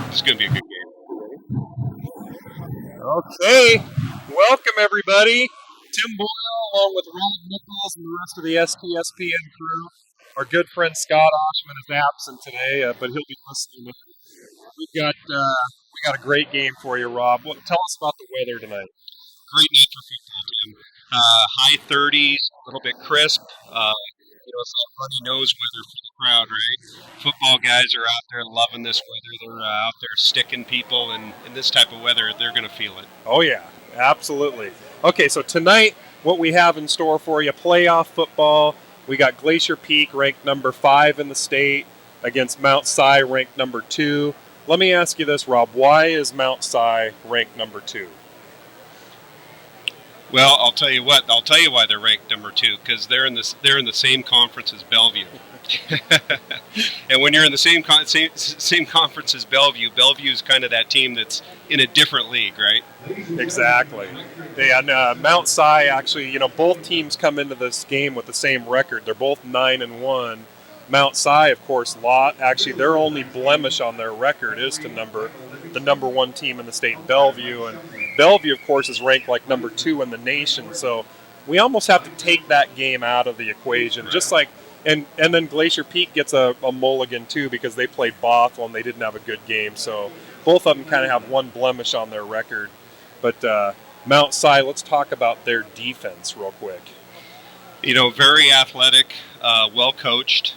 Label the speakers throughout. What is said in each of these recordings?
Speaker 1: It's going to be a good game.
Speaker 2: Okay, welcome everybody. Tim Boyle, along with Rob Nichols and the rest of the STSPN crew. Our good friend Scott Oshman is absent today, but he'll be listening in. We got a great game for you, Rob. Tell us about the weather tonight.
Speaker 1: Great night for football, Tim. High 30s, a little bit crisp. It's that runny nose weather for the crowd, right? Football guys are out there loving this weather. They're out there sticking people, and in this type of weather, they're going to feel it.
Speaker 2: Oh, yeah, absolutely. Okay, so tonight, what we have in store for you, playoff football. We got Glacier Peak ranked number 5 in the state against Mount Si ranked number 2. Let me ask you this, Rob. Why is Mount Si ranked number 2?
Speaker 1: Well, I'll tell you what. I'll tell you why they're ranked number 2, because they're in the same conference as Bellevue. And when you're in the same conference as Bellevue, Bellevue is kind of that team that's in a different league, right?
Speaker 2: Exactly. And Mount Si actually, both teams come into this game with the same record. They're both 9-1. Mount Si, of course, actually their only blemish on their record is to the number 1 team in the state, Bellevue, and Bellevue, of course, is ranked like number 2 in the nation. So we almost have to take that game out of the equation, right. Just like. And then Glacier Peak gets a mulligan too because they played Bothell and they didn't have a good game. So both of them kind of have one blemish on their record. But Mount Si, let's talk about their defense real quick.
Speaker 1: Very athletic, well coached.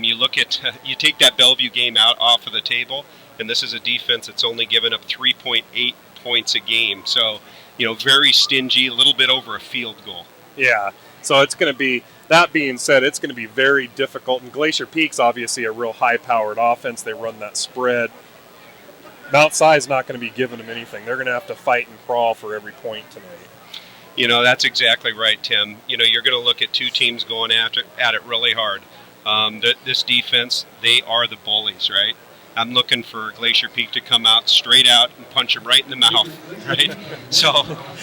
Speaker 1: You take that Bellevue game off of the table, and this is a defense that's only given up 3.8 points a game. So, very stingy, a little bit over a field goal.
Speaker 2: Yeah. So it's going to be. That being said, it's going to be very difficult. And Glacier Peak's obviously a real high-powered offense. They run that spread. Mount Si is not going to be giving them anything. They're going to have to fight and crawl for every point tonight.
Speaker 1: That's exactly right, Tim. You're going to look at two teams going at it really hard. This defense, they are the bullies, right? I'm looking for Glacier Peak to come out straight out and punch them right in the mouth, right? So,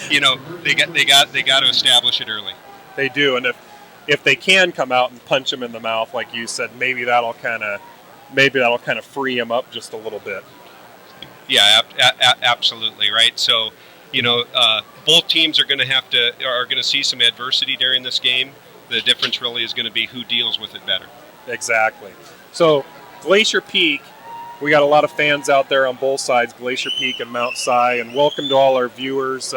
Speaker 1: they got to establish it early.
Speaker 2: They do, and if they can come out and punch him in the mouth, like you said, maybe that'll kind of free him up just a little bit.
Speaker 1: Yeah, absolutely, right. So, both teams are going to see some adversity during this game. The difference really is going to be who deals with it better.
Speaker 2: Exactly. So, Glacier Peak, we got a lot of fans out there on both sides, Glacier Peak and Mount Si, and welcome to all our viewers.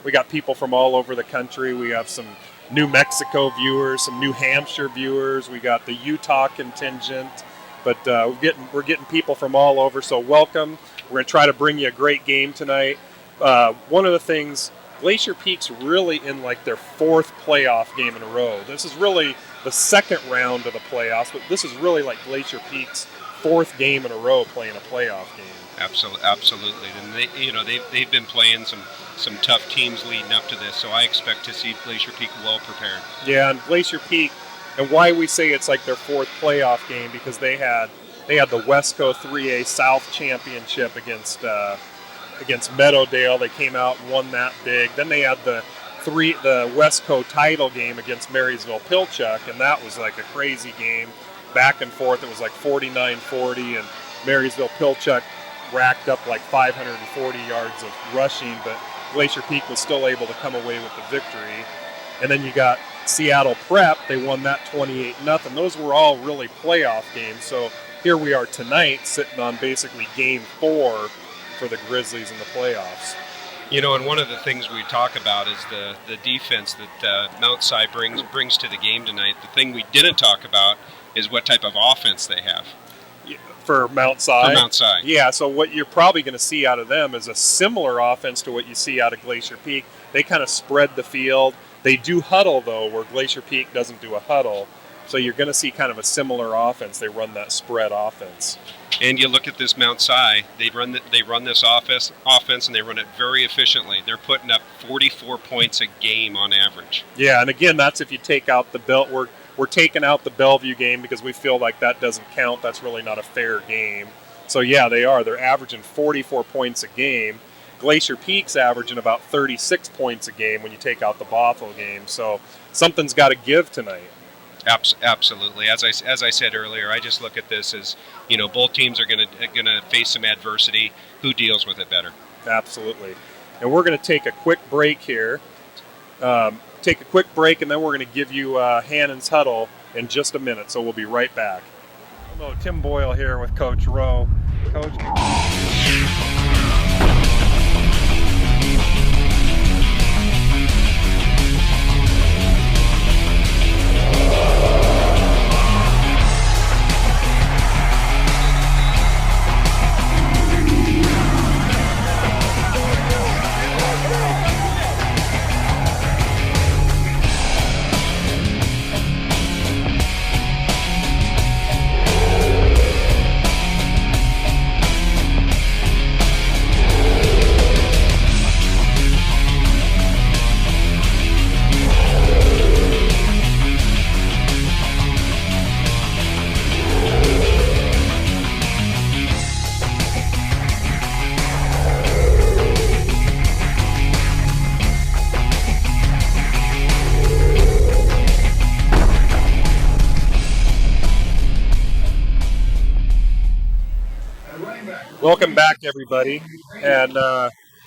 Speaker 2: We got people from all over the country. We have some New Mexico viewers, some New Hampshire viewers. We got the Utah contingent, but we're getting people from all over. So welcome. We're going to try to bring you a great game tonight. One of the things, Glacier Peak's really in like their 4th playoff game in a row. This is really the second round of the playoffs, but this is really like Glacier Peak's 4th game in a row playing a playoff game.
Speaker 1: Absolutely, and they've been playing some tough teams leading up to this, so I expect to see Glacier Peak well prepared.
Speaker 2: Yeah, and Glacier Peak, and why we say it's like their 4th playoff game, because they had the Wesco 3A South Championship against Meadowdale. They came out and won that big. Then they had the Wesco title game against Marysville Pilchuck, and that was like a crazy game, back and forth. It was like 49-40, and Marysville Pilchuck racked up like 540 yards of rushing, but Glacier Peak was still able to come away with the victory. And then you got Seattle Prep. They won that 28-0. Those were all really playoff games. So here we are tonight sitting on basically game 4 for the Grizzlies in the playoffs.
Speaker 1: And one of the things we talk about is the defense that Mount Si brings to the game tonight. The thing we didn't talk about is what type of offense they have.
Speaker 2: For Mount Si?
Speaker 1: For Mount Si.
Speaker 2: Yeah, so what you're probably going to see out of them is a similar offense to what you see out of Glacier Peak. They kind of spread the field. They do huddle, though, where Glacier Peak doesn't do a huddle. So you're going to see kind of a similar offense. They run that spread offense.
Speaker 1: And you look at this Mount Si, they run this offense, and they run it very efficiently. They're putting up 44 points a game on average.
Speaker 2: Yeah, and again, that's if you take out the belt. We're taking out the Bellevue game because we feel like that doesn't count. That's really not a fair game. So, yeah, they are. They're averaging 44 points a game. Glacier Peak's averaging about 36 points a game when you take out the Bothell game. So something's got to give tonight.
Speaker 1: Absolutely. As I said earlier, I just look at this as, both teams are gonna face some adversity. Who deals with it better?
Speaker 2: Absolutely. And we're going to take a quick break here. And then we're going to give you Hannon's Huddle in just a minute. So we'll be right back. Hello, Tim Boyle here with Coach Rowe. Coach. Welcome back, everybody. And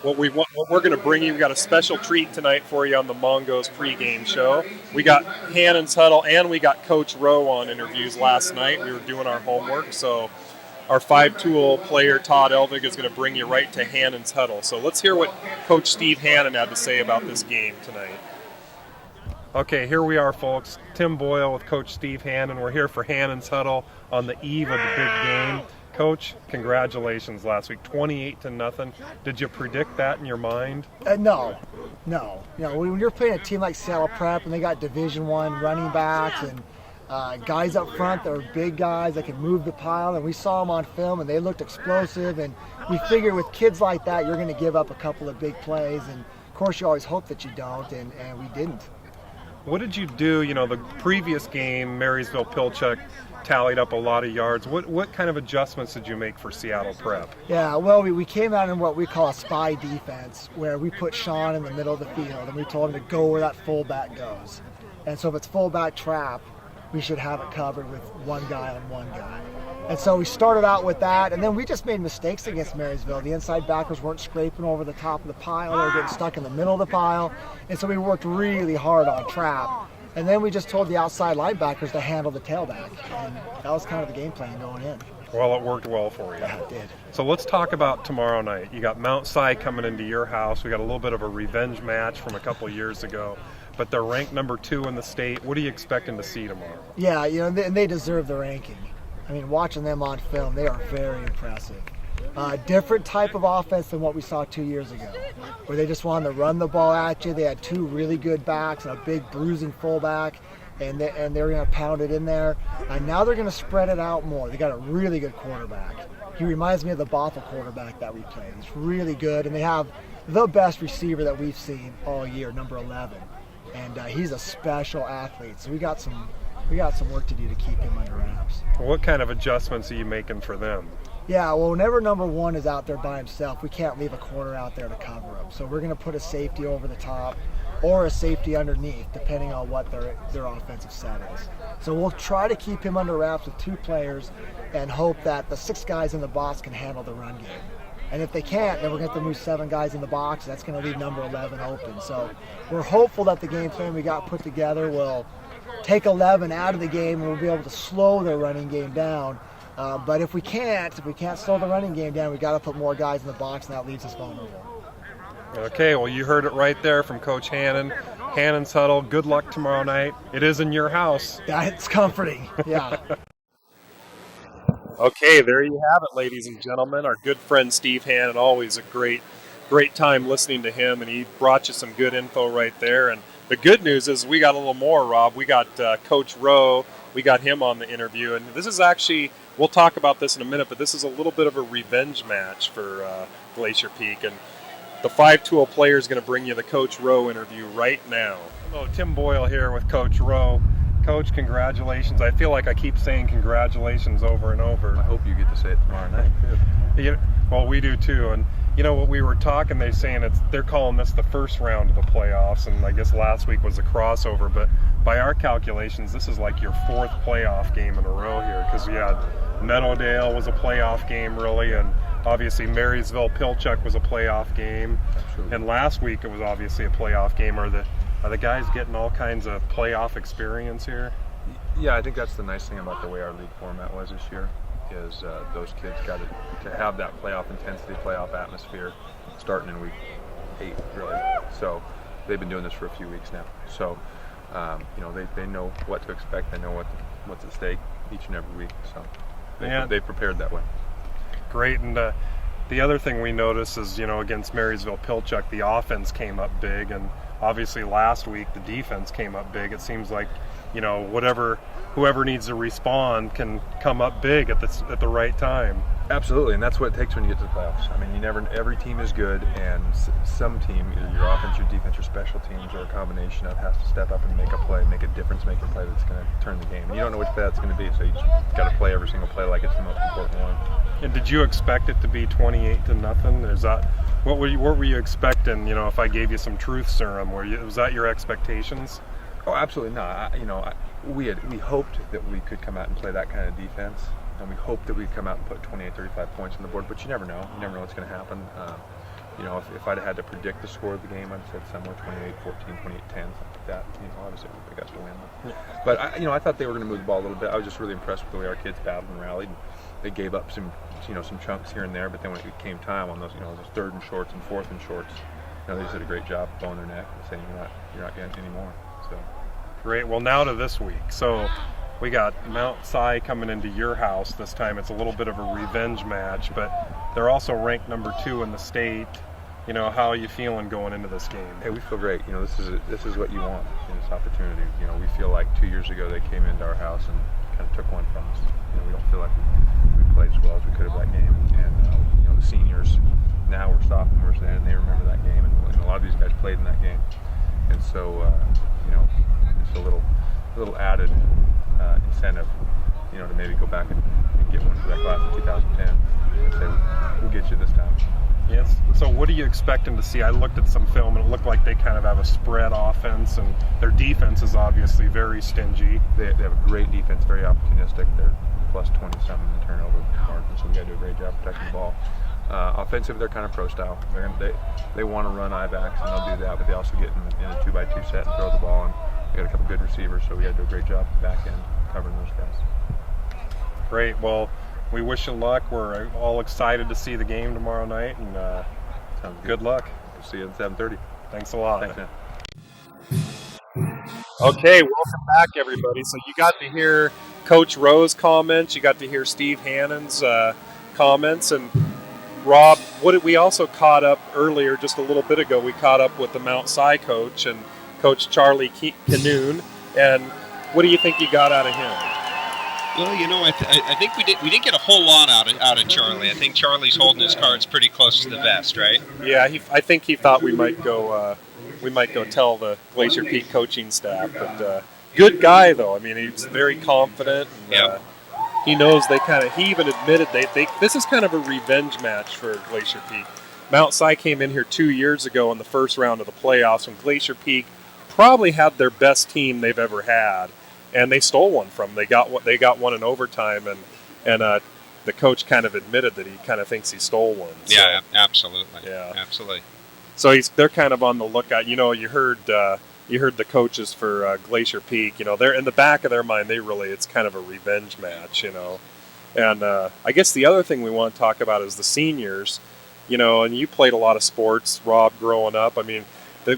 Speaker 2: what we're going to bring you, we got a special treat tonight for you on the Mongos pregame show. We got Hannon's Huddle and we got Coach Rowe on interviews last night. We were doing our homework, so our 5-tool player Todd Elvig is going to bring you right to Hannon's Huddle. So let's hear what Coach Steve Hannon had to say about this game tonight. Okay, here we are, folks. Tim Boyle with Coach Steve Hannon. We're here for Hannon's Huddle on the eve of the big game. Coach, congratulations last week, 28-0. Did you predict that in your mind?
Speaker 3: No. When you're playing a team like Seattle Prep and they got Division I running backs and guys up front that are big guys that can move the pile, and we saw them on film and they looked explosive, and we figured with kids like that you're going to give up a couple of big plays, and of course you always hope that you don't, and we didn't.
Speaker 2: What did you do? The previous game, Marysville-Pilchuck tallied up a lot of yards. What kind of adjustments did you make for Seattle Prep?
Speaker 3: Yeah, well, we came out in what we call a spy defense, where we put Sean in the middle of the field and we told him to go where that fullback goes. And so if it's fullback trap, we should have it covered with one guy on one guy. And so we started out with that, and then we just made mistakes against Marysville. The inside backers weren't scraping over the top of the pile. They were getting stuck in the middle of the pile. And so we worked really hard on trap. And then we just told the outside linebackers to handle the tailback. And that was kind of the game plan going in.
Speaker 2: Well, it worked well for you.
Speaker 3: Yeah, it did.
Speaker 2: So let's talk about tomorrow night. You got Mount Si coming into your house. We got a little bit of a revenge match from a couple of years ago. But they're ranked number 2 in the state. What are you expecting to see tomorrow?
Speaker 3: Yeah, and they deserve the ranking. I mean, watching them on film, they are very impressive. Different type of offense than what we saw 2 years ago, where they just wanted to run the ball at you. They had 2 really good backs and a big bruising fullback, and they're going to pound it in there. And now they're going to spread it out more. They got a really good quarterback. He reminds me of the Bothell quarterback that we played. He's really good, and they have the best receiver that we've seen all year, number 11. And he's a special athlete. So we got some work to do to keep him under wraps.
Speaker 2: What kind of adjustments are you making for them?
Speaker 3: Yeah, well, whenever number 1 is out there by himself, we can't leave a corner out there to cover him. So we're going to put a safety over the top or a safety underneath, depending on what their offensive set is. So we'll try to keep him under wraps with 2 players and hope that the 6 guys in the box can handle the run game. And if they can't, then we're going to have to move 7 guys in the box. That's going to leave number 11 open. So we're hopeful that the game plan we got put together will take 11 out of the game and we'll be able to slow their running game down. But if we can't slow the running game down, we got to put more guys in the box, and that leaves us vulnerable.
Speaker 2: Okay, well, you heard it right there from Coach Hannon. Hannon's Huddle, good luck tomorrow night. It is in your house.
Speaker 3: That's comforting, yeah.
Speaker 2: Okay, there you have it, ladies and gentlemen. Our good friend Steve Hannon, always a great time listening to him, and he brought you some good info right there. And the good news is we got a little more, Rob. We got Coach Rowe. We got him on the interview, and this is actually, we'll talk about this in a minute, but this is a little bit of a revenge match for Glacier Peak, and the 5-tool player is going to bring you the Coach Rowe interview right now. Hello, Tim Boyle here with Coach Rowe. Coach, congratulations. I feel like I keep saying congratulations over and over.
Speaker 4: I hope you get to say it tomorrow night.
Speaker 2: Well, we do too, and you know what we were talking, they're calling this the first round of the playoffs, and I guess last week was a crossover, but by our calculations, this is like your fourth playoff game in a row here, because you had Meadowdale was a playoff game, really, and obviously Marysville-Pilchuck was a playoff game.
Speaker 4: Absolutely.
Speaker 2: And last week it was obviously a playoff game. Are the guys getting all kinds of playoff experience here?
Speaker 4: Yeah, I think that's the nice thing about the way our league format was this year, is those kids got to have that playoff intensity, playoff atmosphere starting in week 8, really. So they've been doing this for a few weeks now. So, they know what to expect. They know what's at stake each and every week. So they've prepared that way.
Speaker 2: Great. And the other thing we noticed is, against Marysville-Pilchuck, the offense came up big, and obviously last week the defense came up big. It seems like, whoever needs to respond can come up big at the right time.
Speaker 4: Absolutely, and that's what it takes when you get to the playoffs. I mean, every team is good, and some team, either your offense, your defense, your special teams, or a combination of, has to step up and make a play, make a difference-making play that's going to turn the game. And you don't know which play that's going to be, so you just got to play every single play like it's the most important one.
Speaker 2: And did you expect it to be 28-0? Is that what were you expecting? If I gave you some truth serum, was that your expectations?
Speaker 4: Oh, absolutely not. We hoped that we could come out and play that kind of defense, and we hoped that we'd come out and put 28, 35 points on the board. But you never know. You never know what's going to happen. If I'd had to predict the score of the game, I'd said somewhere 28-14, 28-10, something like that. Obviously it would pick us to win.
Speaker 2: Yeah.
Speaker 4: But I thought they were going to move the ball a little bit. I was just really impressed with the way our kids battled and rallied. They gave up some chunks here and there, but then when it came time on those, those 3rd and shorts and 4th and shorts, they just did a great job blowing their neck and saying you're not getting any more. So.
Speaker 2: Great. Well, now to this week. So we got Mount Si coming into your house this time. It's a little bit of a revenge match, but they're also ranked number 2 in the state. How are you feeling going into this game?
Speaker 4: Hey, we feel great. This is what you want in this opportunity. We feel like 2 years ago they came into our house and kind of took one from us. We don't feel like we played as well as we could have that game. And the seniors now we're sophomores then, and they remember that game. And a lot of these guys played in that game. And so, it's a little added incentive, to maybe go back and get one for that class of 2010 and say, we'll get you this time.
Speaker 2: Yes. So what are you expecting to see? I looked at some film and it looked like they kind of have a spread offense, and their defense is obviously very stingy.
Speaker 4: They have a great defense, very opportunistic. They're plus 20-something in the turnover margin, so we got to do a great job protecting the ball. Offensive, they're kind of pro style. They want to run I-backs, and they'll do that, but they also get in a 2x2 set and throw the ball, and we got a couple good receivers, so we got to do a great job at the back end covering those guys.
Speaker 2: Great. Well, we wish you luck. We're all excited to see the game tomorrow night, and good luck.
Speaker 4: We'll see you at 7:30.
Speaker 2: Thanks a lot.
Speaker 4: Thanks, man.
Speaker 2: Okay, welcome back, everybody. So you got to hear Coach Rowe's comments. You got to hear Steve Hannon's comments, and Rob, we also caught up earlier, just a little bit ago. We caught up with the Mount Si coach and Coach Charlie Canoon. And what do you think you got out of him?
Speaker 1: Well, I think we didn't get a whole lot out of Charlie. I think Charlie's holding his cards pretty close to the vest, right?
Speaker 2: Yeah, I think he thought we might go tell the Glacier Peak coaching staff. But good guy, though. I mean, he's very confident. And, he knows he even admitted this is kind of a revenge match for Glacier Peak. Mount Si came in here 2 years ago in the first round of the playoffs when Glacier Peak probably had their best team they've ever had, and they stole one from them. They got one in overtime, and the coach kind of admitted that he kind of thinks he stole one. So,
Speaker 1: yeah, absolutely.
Speaker 2: Yeah,
Speaker 1: absolutely.
Speaker 2: So they're kind of on the lookout. You heard the coaches for Glacier Peak. They're in the back of their mind. It's kind of a revenge match. And I guess the other thing we want to talk about is the seniors. And you played a lot of sports, Rob, growing up. I mean,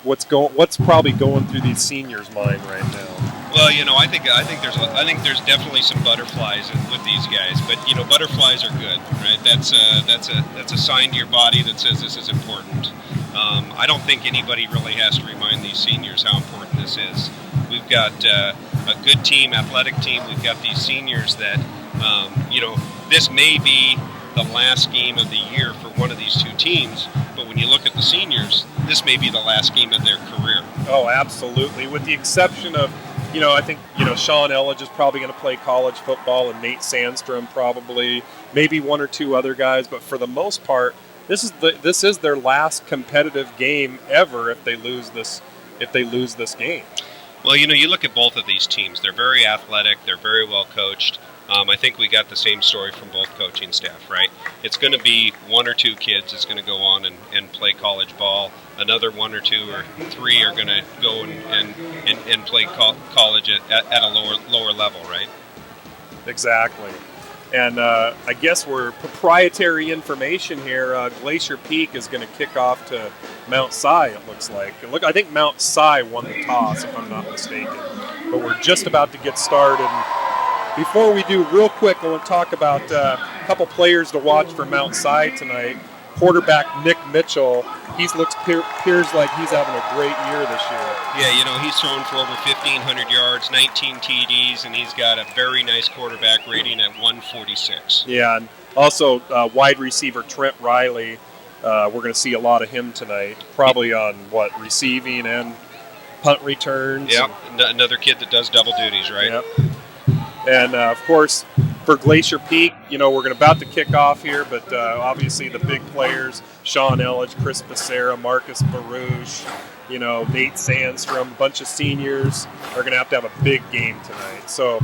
Speaker 2: what's probably going through these seniors' mind right now?
Speaker 1: Well, I think there's definitely some butterflies with these guys, but butterflies are good, right? That's a sign to your body that says this is important. I don't think anybody really has to remind these seniors how important this is. We've got a good team, athletic team. We've got these seniors that, this may be the last game of the year for one of these two teams, but when you look at the seniors, this may be the last game of their career.
Speaker 2: Oh, absolutely. With the exception of, I think, Sean Elledge is probably going to play college football, and Nate Sandstrom probably, maybe one or two other guys, but for the most part, this is their last competitive game ever if they lose this game.
Speaker 1: Well, you look at both of these teams. They're very athletic. They're very well coached. I think we got the same story from both coaching staff, right? It's going to be one or two kids that's going to go on and play college ball. Another one or two or three are going to go and play college at a lower level, right?
Speaker 2: Exactly. And I guess we're proprietary information here. Glacier Peak is going to kick off to Mount Si, it looks like. I think Mount Si won the toss, if I'm not mistaken. But we're just about to get started. Before we do, real quick, I want to talk about a couple players to watch for Mount Si tonight. Quarterback Nick Mitchell, appears like he's having a great year this year.
Speaker 1: Yeah, he's thrown for over 1,500 yards, 19 TDs, and he's got a very nice quarterback rating at 146.
Speaker 2: Yeah, and also wide receiver Trent Riley. We're going to see a lot of him tonight, probably on, receiving and punt returns.
Speaker 1: Yep, another kid that does double duties, right?
Speaker 2: Yep. And, of course, for Glacier Peak, we're about to kick off here, but obviously the big players, Sean Elledge, Chris Becerra, Marcus Baruch, Nate Sandstrom, a bunch of seniors are going to have a big game tonight. So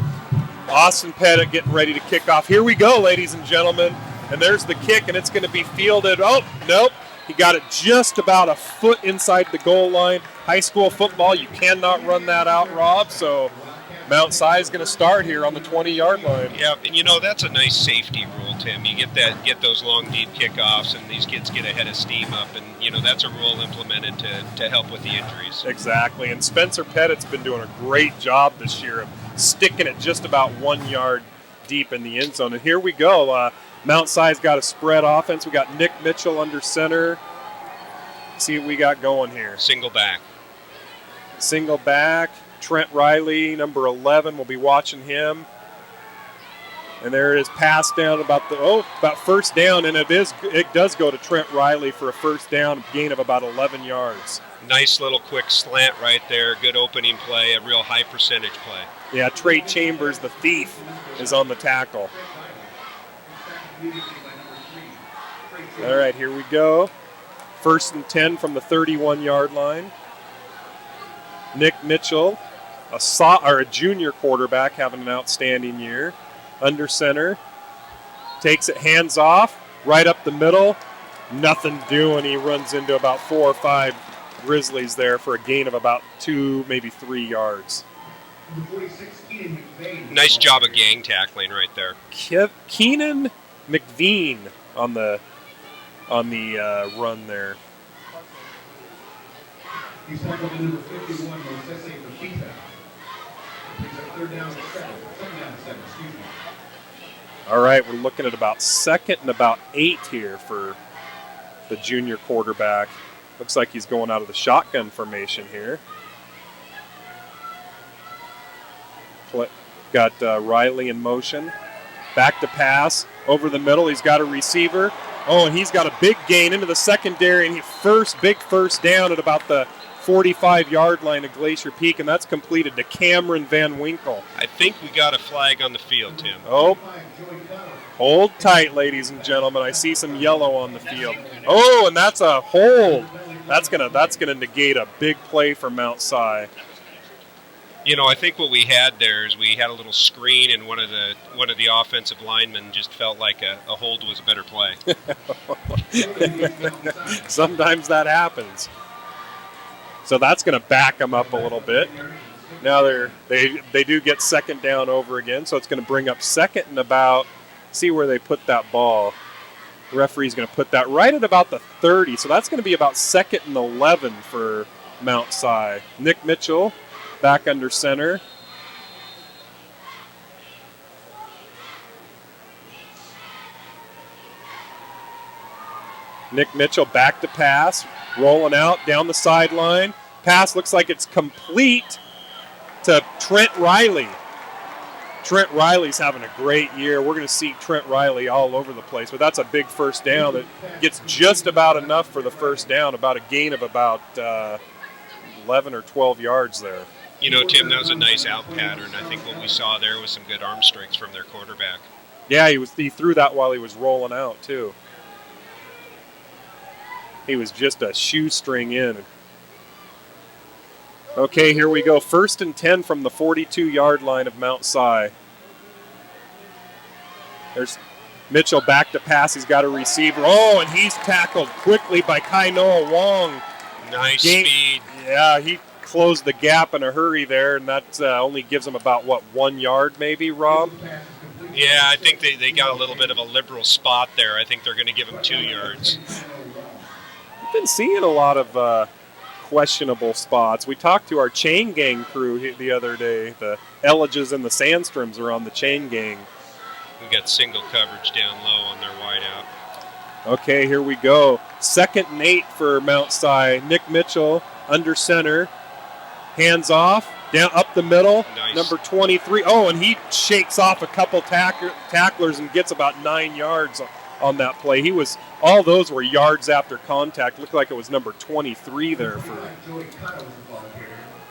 Speaker 2: Austin Pettit getting ready to kick off. Here we go, ladies and gentlemen. And there's the kick, and it's going to be fielded. Oh, nope. He got it just about a foot inside the goal line. High school football, you cannot run that out, Rob, so Mount Si is going to start here on the 20-yard line.
Speaker 1: Yeah, and that's a nice safety rule, Tim. You get those long, deep kickoffs, and these kids get ahead of steam up, and that's a rule implemented to help with the injuries.
Speaker 2: Exactly, and Spencer Pettit's been doing a great job this year of sticking it just about 1 yard deep in the end zone. And here we go. Mount Si's got a spread offense. We got Nick Mitchell under center. Let's see what we got going here.
Speaker 1: Single back.
Speaker 2: Trent Riley, number 11, we'll be watching him. And there it is, pass down about first down, and it does go to Trent Riley for a first down, gain of about 11 yards.
Speaker 1: Nice little quick slant right there, good opening play, a real high percentage play.
Speaker 2: Yeah, Trey Chambers, the thief, is on the tackle. All right, here we go. 1st and 10 from the 31-yard line. Nick Mitchell, a junior quarterback, having an outstanding year. Under center, takes it hands off, right up the middle. Nothing doing. He runs into about 4 or 5 Grizzlies there for a gain of about 2, maybe 3 yards.
Speaker 1: Nice job of gang tackling right there.
Speaker 2: Keenan McVean on the run there.
Speaker 5: He's tackled number 51, Mosese Fafita. Picks up 3rd down and 7. 2nd down and 7, excuse me.
Speaker 2: All right, we're looking at about 2nd and about 8 here for the junior quarterback. Looks like he's going out of the shotgun formation here. Got Riley in motion. Back to pass. Over the middle, he's got a receiver. Oh, and he's got a big gain into the secondary, and big first down at about the 45-yard line of Glacier Peak, and that's completed to Cameron Van Winkle.
Speaker 1: I think we got a flag on the field, Tim.
Speaker 2: Oh, hold tight, ladies and gentlemen. I see some yellow on the field. Oh, and that's a hold. That's gonna negate a big play for Mount Si.
Speaker 1: I think what we had there is we had a little screen, and one of the offensive linemen just felt like a hold was a better play.
Speaker 2: Sometimes that happens. So that's going to back them up a little bit. Now they do get 2nd down over again, so it's going to bring up 2nd and about. See where they put that ball. The referee's going to put that right at about the 30, so that's going to be about 2nd and 11 for Mount Si. Nick Mitchell back under center. Nick Mitchell back to pass, rolling out down the sideline. Pass looks like it's complete to Trent Riley. Trent Riley's having a great year. We're going to see Trent Riley all over the place, but that's a big first down that gets just about enough for the first down, about a gain of about 11 or 12 yards there.
Speaker 1: Tim, that was a nice out pattern. I think what we saw there was some good arm strength from their quarterback.
Speaker 2: Yeah, he threw that while he was rolling out, too. He was just a shoestring in. Okay, here we go. 1st and 10 from the 42-yard line of Mount Si. There's Mitchell back to pass. He's got a receiver. Oh, and he's tackled quickly by Kainoa Wong.
Speaker 1: Nice speed.
Speaker 2: Yeah, he closed the gap in a hurry there, and that only gives him about, 1 yard maybe, Rob?
Speaker 1: Yeah, I think they got a little bit of a liberal spot there. I think they're going to give him 2 yards.
Speaker 2: We've been seeing a lot of questionable spots. We talked to our chain gang crew the other day. The Elages and the Sandstroms are on the chain gang.
Speaker 1: We got single coverage down low on their wideout.
Speaker 2: Okay, here we go. 2nd and 8 for Mount Si. Nick Mitchell under center. Hands off. Down up the middle.
Speaker 1: Nice.
Speaker 2: Number 23. Oh, and he shakes off a couple tacklers and gets about 9 yards on that play. All those were yards after contact. Looked like it was number 23 there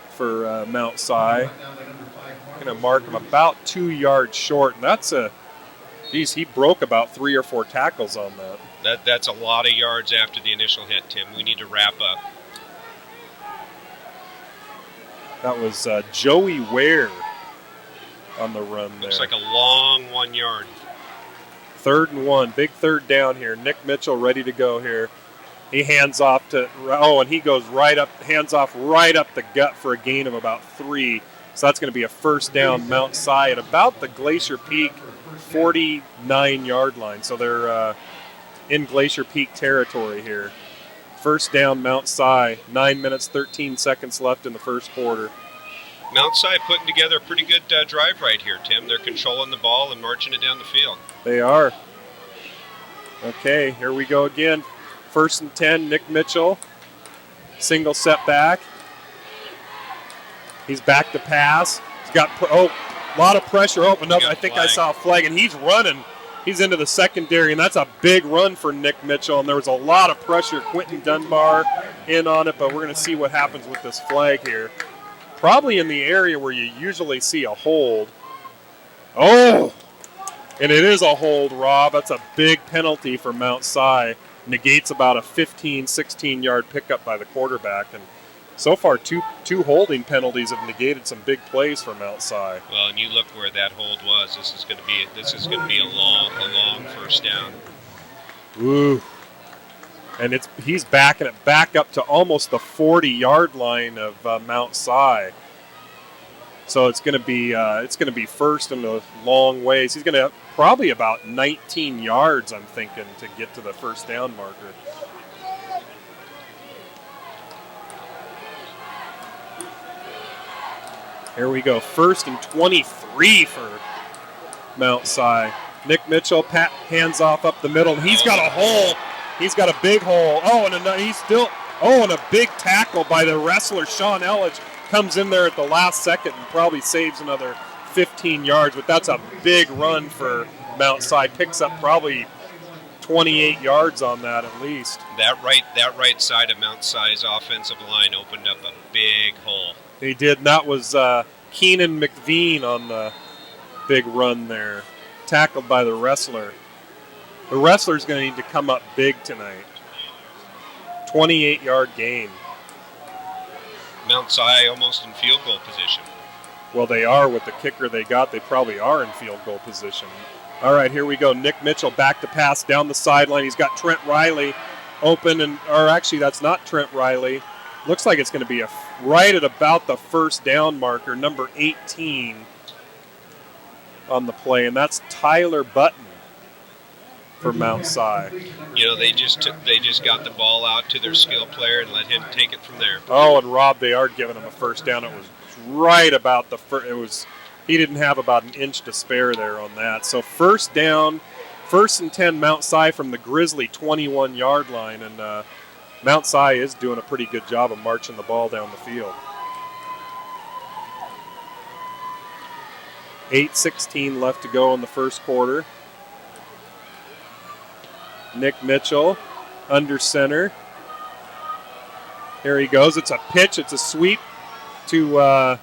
Speaker 2: for Mount Si. Going to mark him about 2 yards short, and that's he broke about 3 or 4 tackles on that.
Speaker 1: That's a lot of yards after the initial hit, Tim. We need to wrap up.
Speaker 2: That was Joey Ware on the run there.
Speaker 1: Looks like a long 1 yard.
Speaker 2: 3rd and 1, big 3rd down here. Nick Mitchell ready to go here. He hands off to, and he goes hands off right up the gut for a gain of about 3. So that's going to be a 1st down Mount Si at about the Glacier Peak 49-yard line. So they're in Glacier Peak territory here. 1st down Mount Si, 9 minutes, 13 seconds left in the 1st quarter.
Speaker 1: Mount Si putting together a pretty good drive right here, Tim. They're controlling the ball and marching it down the field.
Speaker 2: They are. Okay, here we go again. 1st and 10, Nick Mitchell. Single set back. He's back to pass. He's got a lot of pressure. I think I saw a flag, and he's running. He's into the secondary, and that's a big run for Nick Mitchell, and there was a lot of pressure. Quentin Dunbar in on it, but we're going to see what happens with this flag here. Probably in the area where you usually see a hold. Oh! And it is a hold, Rob. That's a big penalty for Mount Si. Negates about a 15, 16-yard pickup by the quarterback. And so far, two holding penalties have negated some big plays for Mount Si.
Speaker 1: Well, and you look where that hold was. This is going to be a long 1st down.
Speaker 2: Ooh. And he's backing it back up to almost the 40-yard line of Mount Si. So it's going to be 1st in a long ways. He's going to have probably about 19 yards, I'm thinking, to get to the 1st down marker. Here we go. 1st and 23 for Mount Si. Nick Mitchell hands off up the middle, and he's got a hole. He's got a big hole. And a big tackle by the wrestler, Sean Elledge, comes in there at the last second and probably saves another 15 yards, but that's a big run for Mount Si. Picks up probably 28 yards on that at least.
Speaker 1: That right side of Mount Si's offensive line opened up a big hole.
Speaker 2: He did, and that was Keenan McVean on the big run there, tackled by the wrestler. The wrestler's going to need to come up big tonight. 28-yard gain.
Speaker 1: Mount Si almost in field goal position.
Speaker 2: Well, they are with the kicker they got. They probably are in field goal position. All right, here we go. Nick Mitchell back to pass down the sideline. He's got Trent Riley open, actually that's not Trent Riley. Looks like it's going to be right at about the 1st down marker, number 18 on the play, and that's Tyler Button for Mount Si.
Speaker 1: They just got the ball out to their skill player and let him take it from there.
Speaker 2: Oh, and Rob, they are giving him a 1st down. It was right about the first. He didn't have about an inch to spare there on that. So 1st down, 1st and 10 Mount Si from the Grizzly 21-yard line, and Mount Si is doing a pretty good job of marching the ball down the field. 8:16 left to go in the 1st quarter. Nick Mitchell under center. Here he goes. It's a pitch. It's a sweep to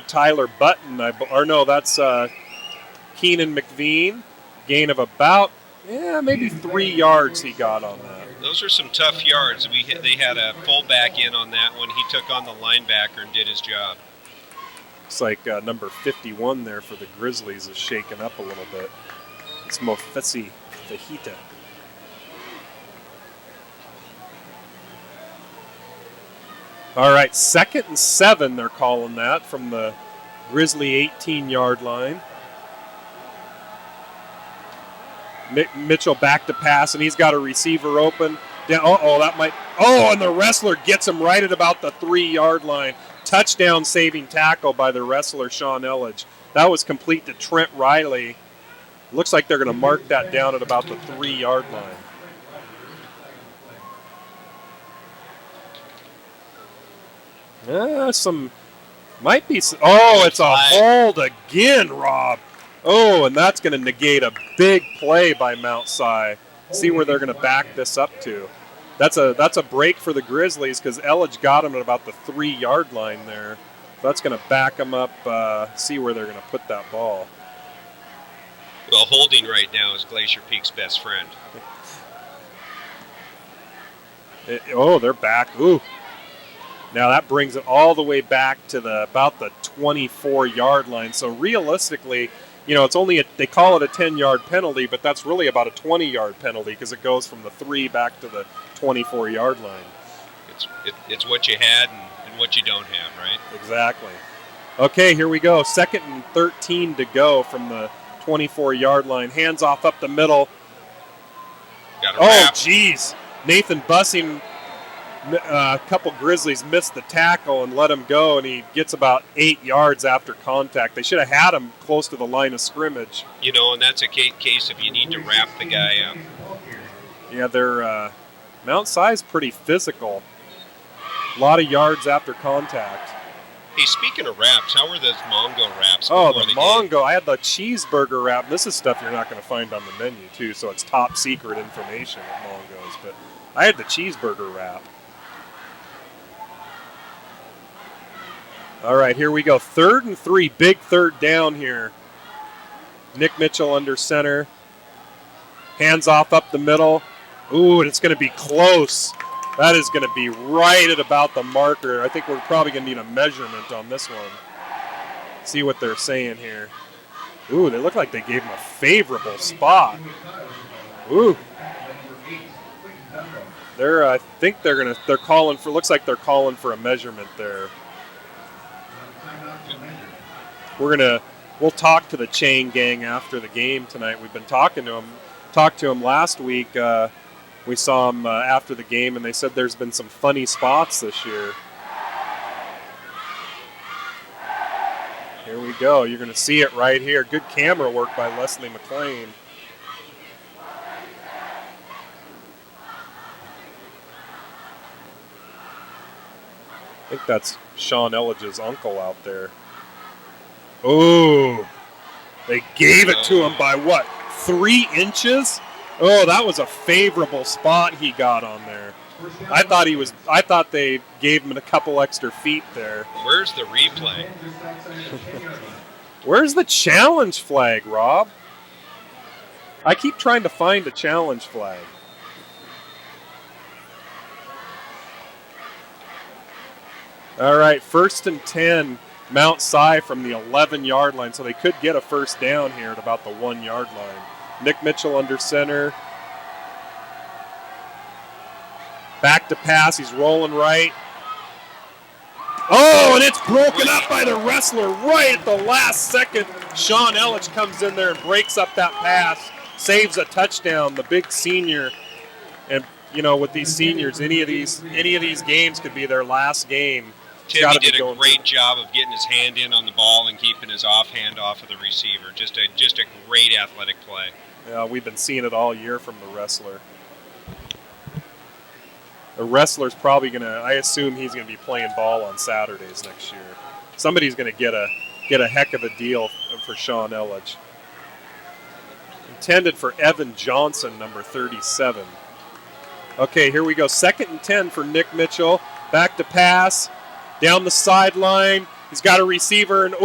Speaker 2: Tyler Button. That's Keenan McVean. Gain of about maybe 3 yards he got on that.
Speaker 1: Those are some tough yards. They had a fullback in on that one. He took on the linebacker and did his job.
Speaker 2: Looks like number 51 there for the Grizzlies is shaken up a little bit. It's Mofesi Fahita. All right, 2nd and 7, they're calling that from the Grizzly 18-yard line. Mitchell back to pass, and he's got a receiver open. And the wrestler gets him right at about the 3-yard line. Touchdown saving tackle by the wrestler, Sean Elledge. That was complete to Trent Riley. Looks like they're going to mark that down at about the 3-yard line. It's a hold again, Rob. Oh, and that's going to negate a big play by Mount Si. See where they're going to back this up to. That's a break for the Grizzlies because Elledge got him at about the 3-yard line there. That's going to back them up, see where they're going to put that ball.
Speaker 1: Well, holding right now is Glacier Peak's best friend.
Speaker 2: They're back. Ooh. Now that brings it all the way back to about the 24-yard line. So realistically, it's only they call it a 10-yard penalty, but that's really about a 20-yard penalty because it goes from the 3 back to the 24-yard line.
Speaker 1: It's what you had and what you don't have, right?
Speaker 2: Exactly. Okay, here we go. 2nd and 13 to go from the 24-yard line. Hands off up the middle. Geez. Nathan Bussing, a couple Grizzlies missed the tackle and let him go, and he gets about 8 yards after contact. They should have had him close to the line of scrimmage.
Speaker 1: And that's a case if you need to wrap the guy up.
Speaker 2: Yeah, they're Mount Si's pretty physical. A lot of yards after contact.
Speaker 1: Hey, speaking of wraps, how were those Mongo wraps?
Speaker 2: Oh, the Mongo. I had the cheeseburger wrap. This is stuff you're not going to find on the menu, too, so it's top secret information at Mongo's. But I had the cheeseburger wrap. All right, here we go. 3rd and 3, big 3rd down here. Nick Mitchell under center. Hands off up the middle. Ooh, and it's going to be close. That is going to be right at about the marker. I think we're probably going to need a measurement on this one. See what they're saying here. Ooh, they look like they gave him a favorable spot. Ooh. I think they're calling for, looks like they're calling for a measurement there. We'll talk to the Chain Gang after the game tonight. We've been talking to them last week. We saw them after the game, and they said there's been some funny spots this year. Here we go. You're going to see it right here. Good camera work by Leslie McLean. I think that's Sean Elledge's uncle out there. Oh, they gave it to him by what, 3 inches? Oh, that was a favorable spot he got on there. I thought they gave him a couple extra feet there.
Speaker 1: Where's the replay?
Speaker 2: Where's the challenge flag, Rob? I keep trying to find a challenge flag. All right, 1st and 10, Mount Si from the 11-yard line, so they could get a first down here at about the 1-yard line. Nick Mitchell under center. Back to pass. He's rolling right. Oh, and it's broken up by the wrestler right at the last second. Sean Elledge comes in there and breaks up that pass, saves a touchdown, the big senior. And, with these seniors, any of these games could be their last game.
Speaker 1: Timmy did a great job of getting his hand in on the ball and keeping his offhand off of the receiver. Just a great athletic play.
Speaker 2: Yeah, we've been seeing it all year from the wrestler. The wrestler's probably I assume he's going to be playing ball on Saturdays next year. Somebody's going to get a heck of a deal for Sean Elledge. Intended for Evan Johnson, number 37. Okay, here we go. 2nd and 10 for Nick Mitchell. Back to pass. Down the sideline. He's got a receiver, and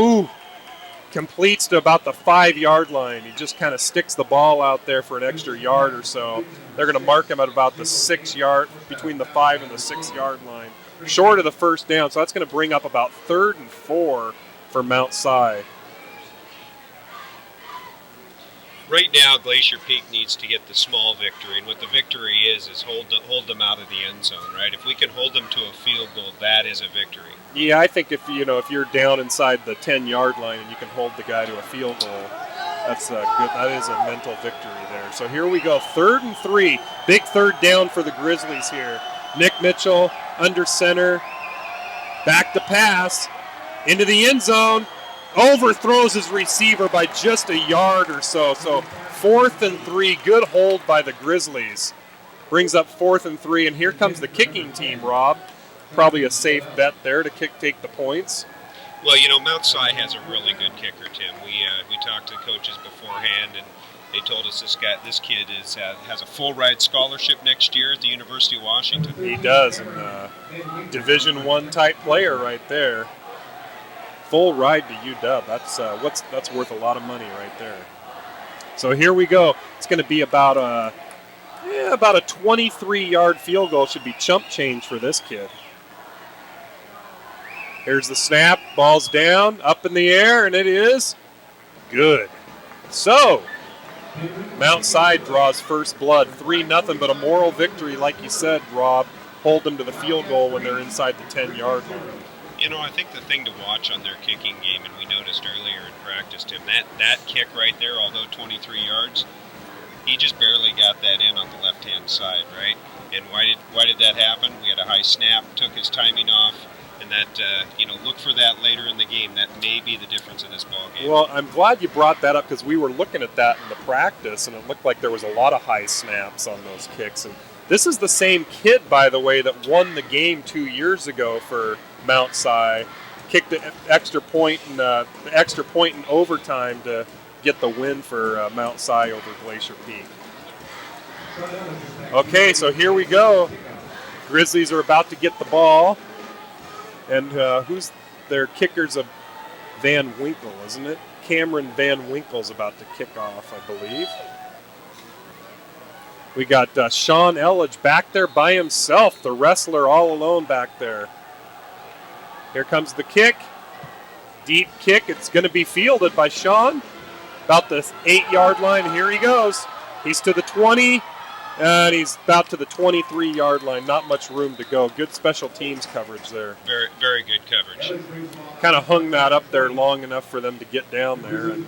Speaker 2: completes to about the 5-yard line. He just kind of sticks the ball out there for an extra yard or so. They're going to mark him at about the 6-yard, between the 5 and the 6-yard line, short of the first down. So that's going to bring up about 3rd and 4 for Mount Si.
Speaker 1: Right now, Glacier Peak needs to get the small victory, and what the victory is hold them out of the end zone, right? If we can hold them to a field goal, that is a victory.
Speaker 2: Yeah, I think if you're down inside the 10-yard line and you can hold the guy to a field goal, that's good. That is a mental victory there. So here we go, 3rd and 3, big 3rd down for the Grizzlies here. Nick Mitchell under center, back to pass into the end zone. Overthrows his receiver by just a yard or so. So 4th and 3, good hold by the Grizzlies. Brings up 4th and 3, and here comes the kicking team, Rob. Probably a safe bet there to take the points.
Speaker 1: Well, Mount Si has a really good kicker, Tim. We talked to coaches beforehand, and they told us this kid has a full ride scholarship next year at the University of Washington.
Speaker 2: He does, and Division I type player right there. Full ride to UW. That's worth a lot of money right there. So here we go. It's going to be about a 23-yard field goal. Should be chump change for this kid. Here's the snap. Ball's down, up in the air, and it is good. So Mount Si draws first blood, 3-0, but a moral victory, like you said, Rob. Hold them to the field goal when they're inside the 10-yard line.
Speaker 1: I think the thing to watch on their kicking game, and we noticed earlier in practice, Tim, that kick right there, although 23 yards, he just barely got that in on the left-hand side, right? And why did that happen? We had a high snap, took his timing off, and that, look for that later in the game. That may be the difference in this ball game.
Speaker 2: Well, I'm glad you brought that up because we were looking at that in the practice, and it looked like there was a lot of high snaps on those kicks. And this is the same kid, by the way, that won the game 2 years ago for Mount Si, kicked the extra point in overtime to get the win for Mount Si over Glacier Peak. Okay, so here we go. Grizzlies are about to get the ball, and who's their kicker's a Van Winkle, isn't it? Cameron Van Winkle's about to kick off, I believe. We got Sean Elledge back there by himself, the wrestler all alone back there. Here comes the kick. Deep kick. It's going to be fielded by Sean. About the 8-yard line. Here he goes. He's to the 20, and he's about to the 23-yard line. Not much room to go. Good special teams coverage there.
Speaker 1: Very, very good coverage.
Speaker 2: Kind of hung that up there long enough for them to get down there. And,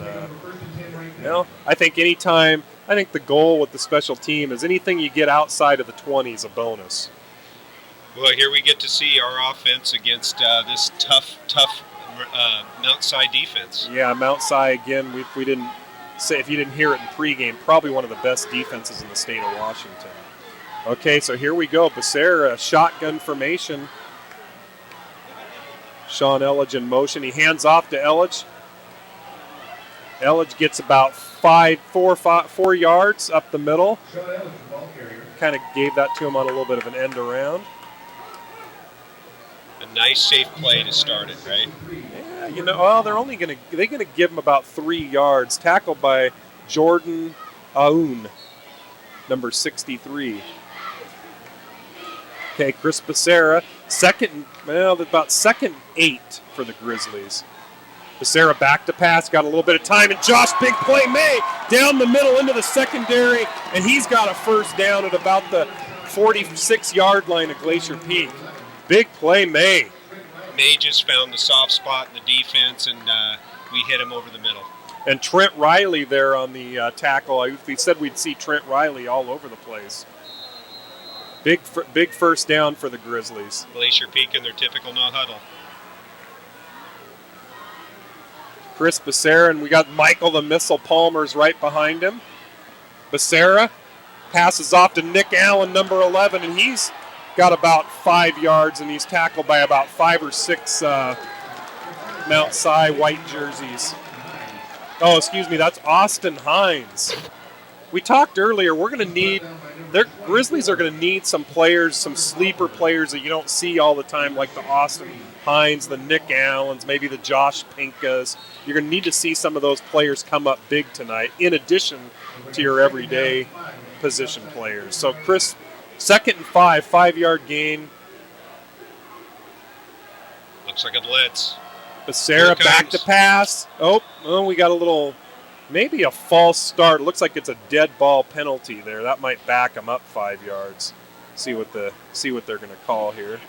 Speaker 2: I think the goal with the special team is anything you get outside of the 20 is a bonus.
Speaker 1: Well, here we get to see our offense against this tough Mount Si defense.
Speaker 2: Yeah, Mount Si again. If you didn't hear it in pregame, probably one of the best defenses in the state of Washington. Okay, so here we go. Becerra, shotgun formation. Sean Elledge in motion. He hands off to Elledge. Elledge gets about 4 yards up the middle. Kind of gave that to him on a little bit of an end around.
Speaker 1: A nice, safe play to start it, right?
Speaker 2: Yeah, they're gonna give him about 3 yards. Tackled by Jordan Aoun, number 63. Okay, Chris Becerra, about second 8 for the Grizzlies. Becerra back to pass, got a little bit of time, and Josh, big play, May, down the middle into the secondary, and he's got a first down at about the 46-yard line of Glacier Peak. Big play, May.
Speaker 1: May just found the soft spot in the defense, and we hit him over the middle.
Speaker 2: And Trent Riley there on the tackle. We said we'd see Trent Riley all over the place. Big first down for the Grizzlies.
Speaker 1: Glacier Peak in their typical no huddle.
Speaker 2: Chris Becerra, and we got Michael the Missile Palmer's right behind him. Becerra passes off to Nick Allen, number 11, and he's got about 5 yards, and he's tackled by about 5 or 6 Mount Si white jerseys. Oh, excuse me, that's Austin Hines. we talked earlier, we're going to need, Grizzlies are going to need some players, some sleeper players that you don't see all the time, like the Austin Hines, the Nick Allens, maybe the Josh Pinkas. You're going to need to see some of those players come up big tonight, in addition to your everyday position players. So, Chris, 2nd and 5, 5-yard gain.
Speaker 1: Looks like a blitz.
Speaker 2: Becerra back to pass. Oh, we got a little, maybe a false start. Looks like it's a dead ball penalty there. That might back them up 5 yards. See what they're going to call here.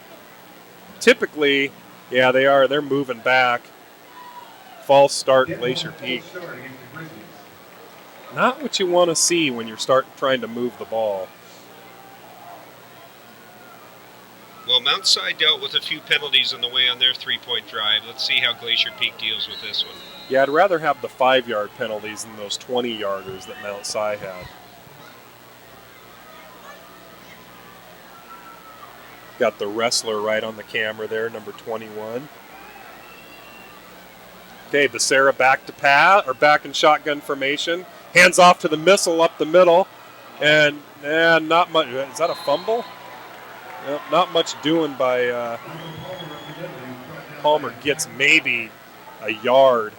Speaker 2: Typically, yeah, they are. They're moving back. False start, Glacier Peak. Not what you want to see when you're trying to move the ball.
Speaker 1: Well, Mount Si dealt with a few penalties on the way on their 3-point drive. Let's see how Glacier Peak deals with this one.
Speaker 2: Yeah, I'd rather have the 5-yard penalties than those 20-yarders that Mount Si had. Got the wrestler right on the camera there, number 21. Okay, Becerra back to pass, or back in shotgun formation. Hands off to the missile up the middle. And not much. Is that a fumble? Nope, not much doing by Palmer. Gets maybe a yard.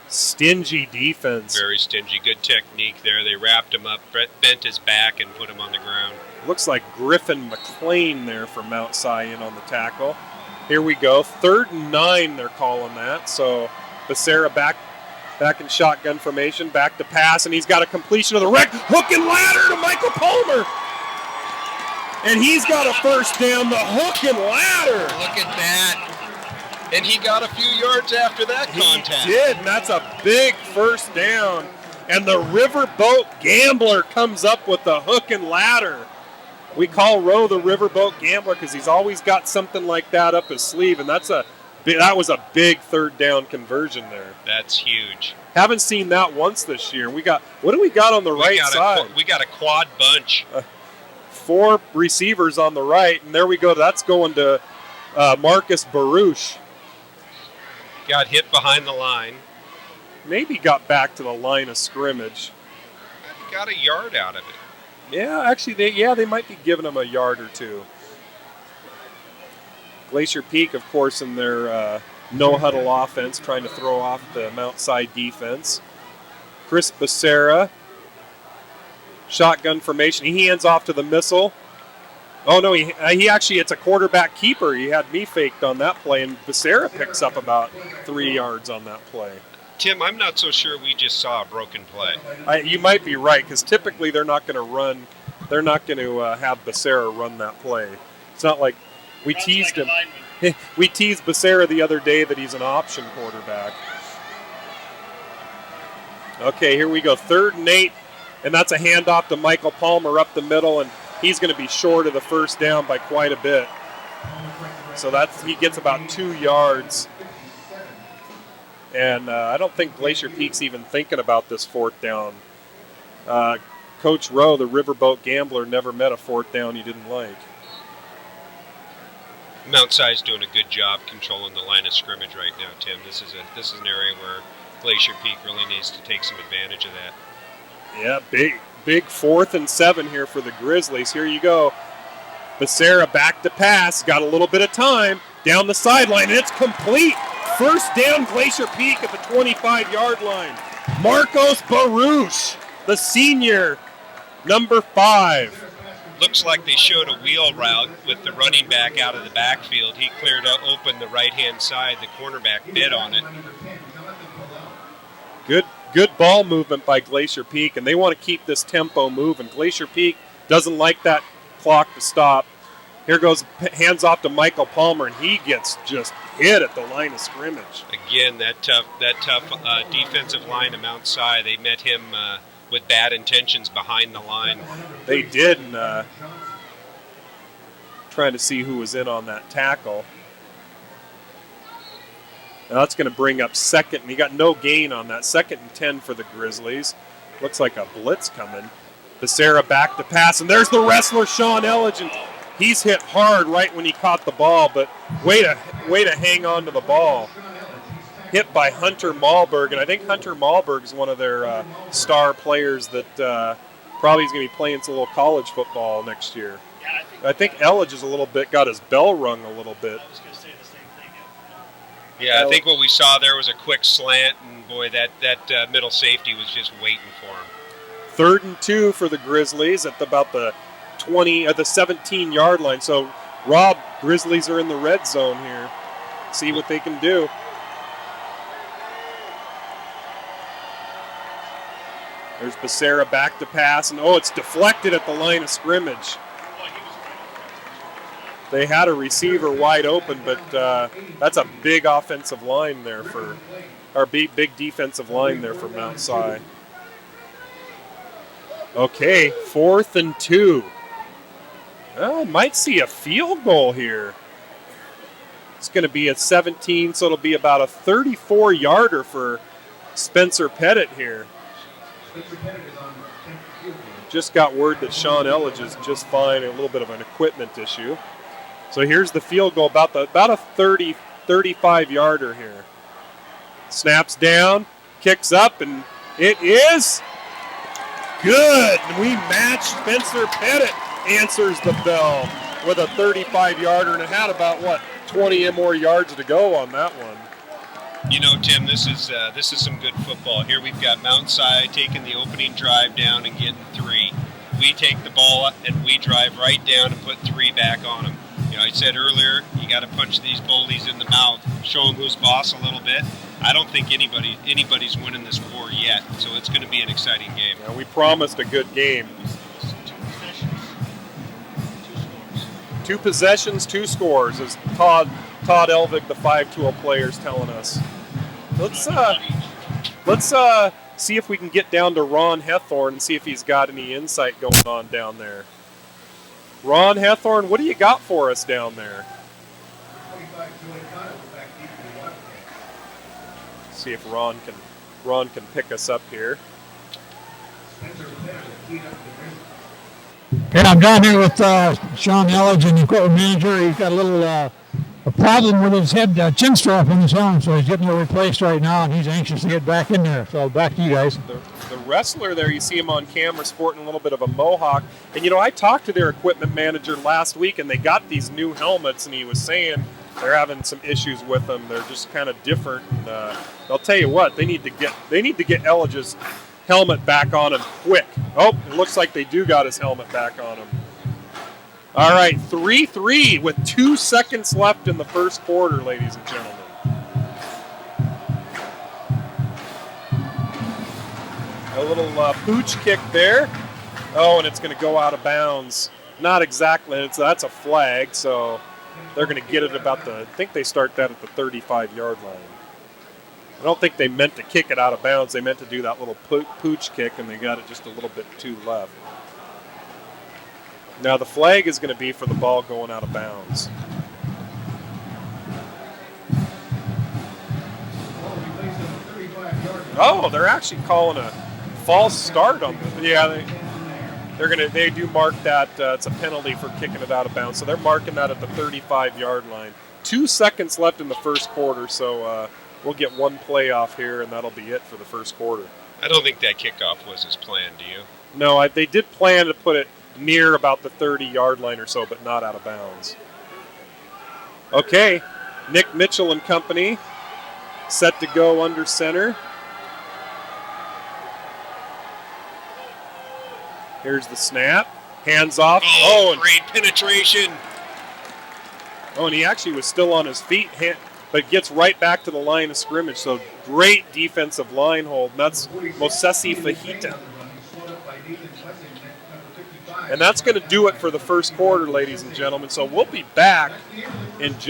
Speaker 2: Stingy defense.
Speaker 1: Very stingy. Good technique there. They wrapped him up, bent his back, and put him on the ground.
Speaker 2: Looks like Griffin McLean there for Mount Si in on the tackle. Here we go. 3rd and 9, they're calling that. So Becerra back in shotgun formation, back to pass, and he's got a completion of the hook and ladder to Michael Palmer. And he's got a first down, the hook and ladder.
Speaker 1: Look at that. And he got a few yards after that contact.
Speaker 2: He did, and that's a big first down. And the Riverboat Gambler comes up with the hook and ladder. We call Rowe the Riverboat Gambler because he's always got something like that up his sleeve, and that was a big 3rd down conversion there.
Speaker 1: That's huge.
Speaker 2: Haven't seen that once this year. What do we got on the right side?
Speaker 1: We got a quad bunch.
Speaker 2: 4 receivers on the right, and there we go. That's going to Marcus Baruch.
Speaker 1: Got hit behind the line.
Speaker 2: Maybe got back to the line of scrimmage.
Speaker 1: Got a yard out of it.
Speaker 2: Yeah, actually, they might be giving him a yard or two. Glacier Peak, of course, in their no-huddle offense, trying to throw off the Mount Si defense. Chris Becerra, shotgun formation. He hands off to the missile. Oh, no, he actually, it's a quarterback keeper. He had me faked on that play, and Becerra picks up about 3 yards on that play.
Speaker 1: Tim, I'm not so sure we just saw a broken play.
Speaker 2: You might be right, because typically they're not going to run. They're not going to have Becerra run that play. It's not like we teased him. We teased Becerra the other day that he's an option quarterback. Okay, here we go. 3rd and 8, and that's a handoff to Michael Palmer up the middle, and he's going to be short of the first down by quite a bit. So he gets about 2 yards. And I don't think Glacier Peak's even thinking about this 4th down. Coach Rowe, the Riverboat Gambler, never met a 4th down he didn't like.
Speaker 1: Mount Si's doing a good job controlling the line of scrimmage right now, Tim. This is an area where Glacier Peak really needs to take some advantage of that.
Speaker 2: Yeah, big 4th and 7 here for the Grizzlies. Here you go. Becerra back to pass. Got a little bit of time. Down the sideline, and it's complete. First down, Glacier Peak at the 25-yard line. Marcos Baruch, the senior, number 5.
Speaker 1: Looks like they showed a wheel route with the running back out of the backfield. He cleared open the right-hand side. The cornerback bit on it.
Speaker 2: Good ball movement by Glacier Peak, and they want to keep this tempo moving. Glacier Peak doesn't like that clock to stop. Here goes, hands off to Michael Palmer, and he gets just hit at the line of scrimmage.
Speaker 1: Again, that tough defensive line of Mount Si, they met him with bad intentions behind the line.
Speaker 2: They did, and trying to see who was in on that tackle. Now that's going to bring up 2nd, and he got no gain on that. 2nd and 10 for the Grizzlies. Looks like a blitz coming. Becerra back to pass, and there's the wrestler, Sean Elledge. He's hit hard right when he caught the ball, but way to hang on to the ball. hit by Hunter Malberg, and I think Hunter Malberg is one of their star players that probably is going to be playing some little college football next year. I think Elledge is a little bit, got his bell rung a little bit.
Speaker 6: I was going to say the same thing.
Speaker 1: Yeah, I think what we saw there was a quick slant, and boy, that middle safety was just waiting for him.
Speaker 2: 3rd and 2 for the Grizzlies at about the 17-yard line. So, Rob, Grizzlies are in the red zone here. See what they can do. There's Becerra back to pass, and it's deflected at the line of scrimmage. They had a receiver wide open, but that's a big offensive line there big defensive line there for Mount Si. Okay, 4th and 2. Might see a field goal here. It's going to be at 17, so it'll be about a 34-yarder for Spencer Pettit here. Just got word that Sean Elledge is just fine, a little bit of an equipment issue. So here's the field goal, about a 35-yarder here. Snaps down, kicks up, and it is good. We match Spencer Pettit answers the bell with a 35-yarder, and it had about 20 more yards to go on that one.
Speaker 1: You know, Tim, this is some good football. Here we've got Mount Si taking the opening drive down and getting 3. We take the ball and we drive right down and put 3 back on them. You know, I said earlier, you got to punch these bullies in the mouth, show them who's boss a little bit. I don't think anybody's winning this war yet, so it's going to be an exciting game.
Speaker 2: Yeah, we promised a good game. 2 possessions, 2 scores, as Todd Elvig, the 5-tool player, is telling us. Let's see if we can get down to Ron Hethorn and see if he's got any insight going on down there. Ron Hethorn, what do you got for us down there? See if Ron can pick us up here.
Speaker 6: Okay, I'm down here with Sean Elledge, and the equipment manager. He's got a little a problem with his head chin strap in his arm, so he's getting it replaced right now, and he's anxious to get back in there. So back to you guys.
Speaker 2: The wrestler there, you see him on camera sporting a little bit of a mohawk. And, I talked to their equipment manager last week, and they got these new helmets, and he was saying they're having some issues with them. They're just kind of different. And I'll tell you what, they need to get Elledge's helmet back on him quick. Oh, it looks like they do got his helmet back on him. All right, 3-3 with 2 seconds left in the first quarter, ladies and gentlemen. A little pooch kick there. Oh, and it's going to go out of bounds. Not exactly. That's a flag, so they're going to get it about I think they start that at the 35-yard line. I don't think they meant to kick it out of bounds. They meant to do that little pooch kick, and they got it just a little bit too left. Now the flag is going to be for the ball going out of bounds. Oh, they're actually calling a false start on this. Yeah, they do mark that it's a penalty for kicking it out of bounds. So they're marking that at the 35-yard line. 2 seconds left in the first quarter, so we'll get one play off here, and that'll be it for the first quarter.
Speaker 1: I don't think that kickoff was as planned, do you?
Speaker 2: No, they did plan to put it near about the 30-yard line or so, but not out of bounds. Okay, Nick Mitchell and company set to go under center. Here's the snap. Hands off.
Speaker 1: Oh, great penetration.
Speaker 2: Oh, and he actually was still on his feet, but gets right back to the line of scrimmage. So great defensive line hold. And that's Mosesi Fajita. And that's going to do it for the first quarter, ladies and gentlemen. So we'll be back in just